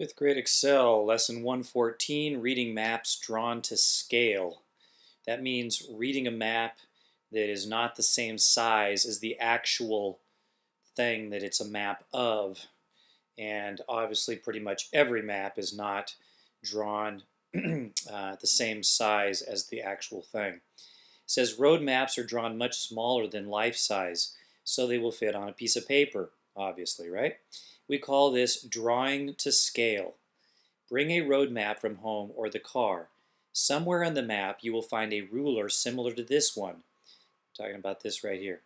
Fifth grade Excel, lesson 114, reading maps drawn to scale. That means reading a map that is not the same size as the actual thing that it's a map of. And obviously pretty much every map is not drawn the same size as the actual thing. It says road maps are drawn much smaller than life size, so they will fit on a piece of paper, obviously, right? We call this drawing to scale. Bring a road map from home or the car. Somewhere on the map you will find a ruler similar to this one. I'm talking about this right here.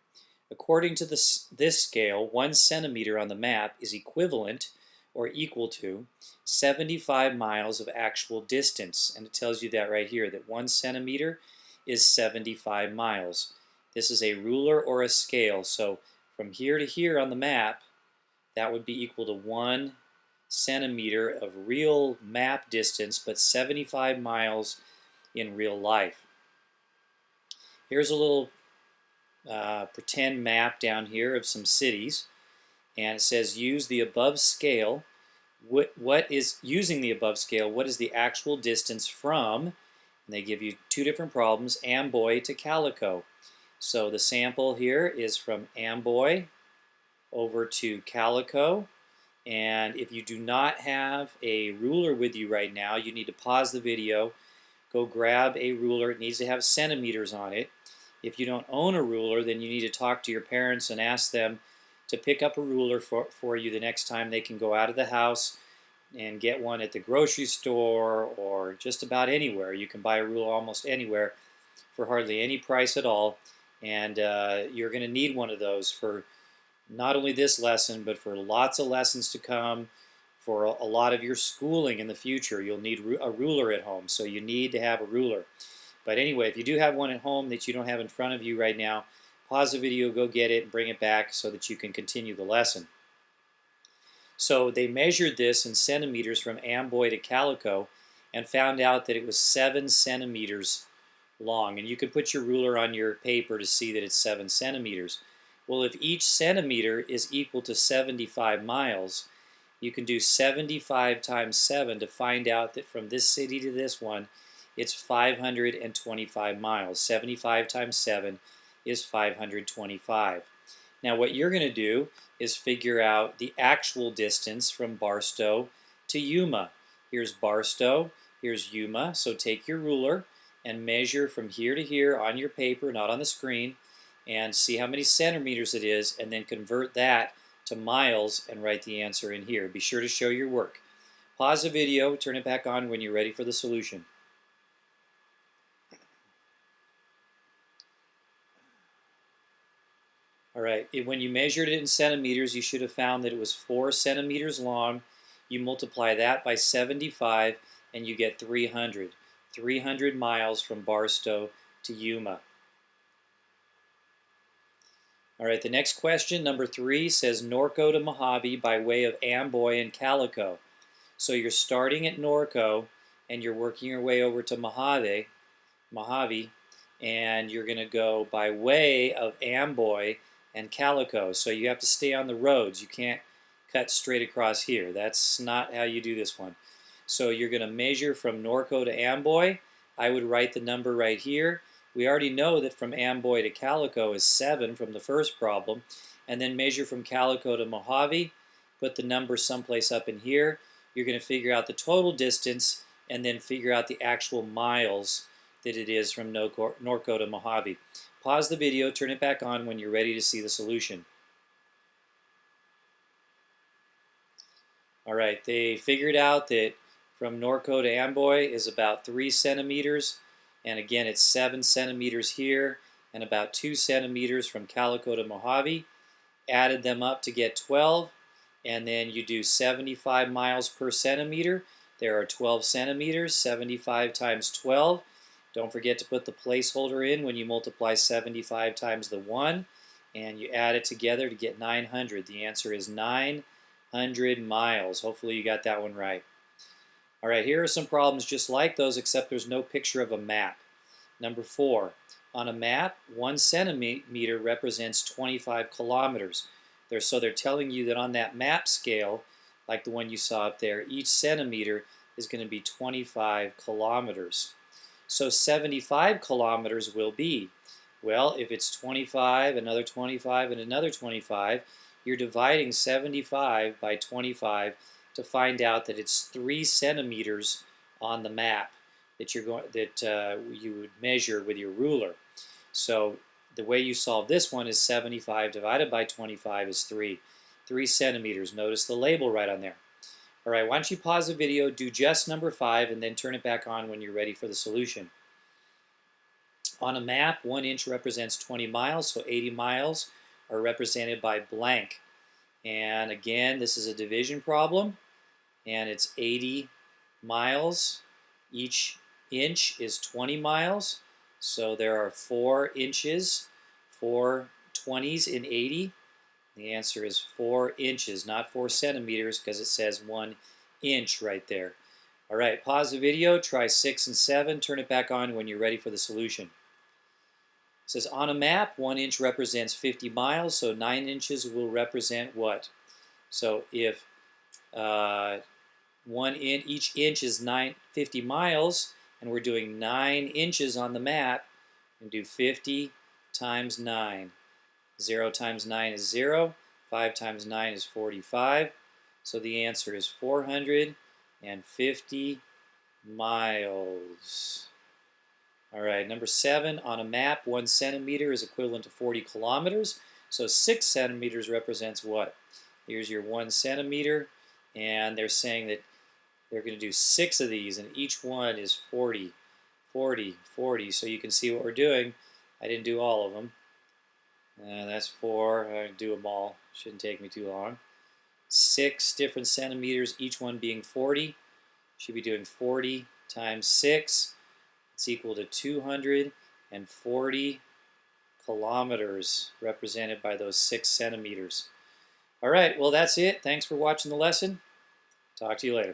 According to this scale, 1 centimeter on the map is equivalent or equal to 75 miles of actual distance. And it tells you that right here, that 1 centimeter is 75 miles. This is a ruler or a scale. So from here to here on the map, that would be equal to 1 centimeter of real map distance, but 75 miles in real life. Here's a little pretend map down here of some cities, and it says use the above scale. What is using the above scale? What is the actual distance from? And they give you two different problems: Amboy to Calico. So the sample here is from Amboy over to Calico. And if you do not have a ruler with you right now, you need to pause the video, go grab a ruler. It needs to have centimeters on it. If you don't own a ruler, then you need to talk to your parents and ask them to pick up a ruler for you the next time they can go out of the house and get one at the grocery store or just about anywhere. You can buy a ruler almost anywhere for hardly any price at all. And you're going to need one of those for not only this lesson, but for lots of lessons to come, for a lot of your schooling in the future. You'll need a ruler at home, so you need to have a ruler. But anyway, if you do have one at home that you don't have in front of you right now, pause the video, go get it, and bring it back so that you can continue the lesson. So they measured this in centimeters from Amboy to Calico and found out that it was 7 centimeters long. And you can put your ruler on your paper to see that it's 7 centimeters. Well, if each centimeter is equal to 75 miles, you can do 75 times 7 to find out that from this city to this one, it's 525 miles. 75 times 7 is 525. Now what you're going to do is figure out the actual distance from Barstow to Yuma. Here's Barstow, here's Yuma. So take your ruler and measure from here to here on your paper, not on the screen, and see how many centimeters it is, and then convert that to miles and write the answer in here. Be sure to show your work. Pause the video, turn it back on when you're ready for the solution. All right, when you measured it in centimeters, you should have found that it was 4 centimeters long. You multiply that by 75, and you get 300. 300 miles from Barstow to Yuma. All right, the next question, number 3, says Norco to Mojave by way of Amboy and Calico. So you're starting at Norco, and you're working your way over to Mojave, and you're going to go by way of Amboy and Calico. So you have to stay on the roads. You can't cut straight across here. That's not how you do this one. So you're going to measure from Norco to Amboy. I would write the number right here. We already know that from Amboy to Calico is 7 from the first problem. And then measure from Calico to Mojave. Put the number someplace up in here. You're going to figure out the total distance and then figure out the actual miles that it is from Norco to Mojave. Pause the video, turn it back on when you're ready to see the solution. All right, they figured out that from Norco to Amboy is about 3 centimeters. And again, it's 7 centimeters here and about 2 centimeters from Calico to Mojave. Added them up to get 12. And then you do 75 miles per centimeter. There are 12 centimeters, 75 times 12. Don't forget to put the placeholder in when you multiply 75 times the 1. And you add it together to get 900. The answer is 900 miles. Hopefully you got that one right. All right, here are some problems just like those, except there's no picture of a map. Number 4, on a map, 1 centimeter represents 25 kilometers. So they're telling you that on that map scale, like the one you saw up there, each centimeter is going to be 25 kilometers. So 75 kilometers will be, well, if it's 25, another 25, and another 25, you're dividing 75 by 25 to find out that it's 3 centimeters on the map that you would measure with your ruler. So the way you solve this one is 75 divided by 25 is 3. 3 centimeters. Notice the label right on there. All right, why don't you pause the video, do just number 5, and then turn it back on when you're ready for the solution. On a map, 1 inch represents 20 miles, so 80 miles are represented by blank. And again, this is a division problem, and it's 80 miles. Each inch is 20 miles, so there are 4 inches, 4 20s in 80. The answer is 4 inches, not 4 centimeters, because it says 1 inch right there. All right, pause the video, try 6 and 7, turn it back on when you're ready for the solution. It says on a map, 1 inch represents 50 miles, so 9 inches will represent what? So if each inch is 50 miles, and we're doing 9 inches on the map, and do 50 times 9. 0 times 9 is 0. 5 times 9 is 45. So the answer is 450 miles. All right, number 7, on a map, 1 centimeter is equivalent to 40 kilometers. So 6 centimeters represents what? Here's your 1 centimeter, and they're saying that they're going to do 6 of these, and each one is 40, 40, 40. So you can see what we're doing. I didn't do all of them. That's 4. I do them all. Shouldn't take me too long. 6 different centimeters, each one being 40. Should be doing 40 times 6. It's equal to 240 kilometers, represented by those 6 centimeters. All right, well, that's it. Thanks for watching the lesson. Talk to you later.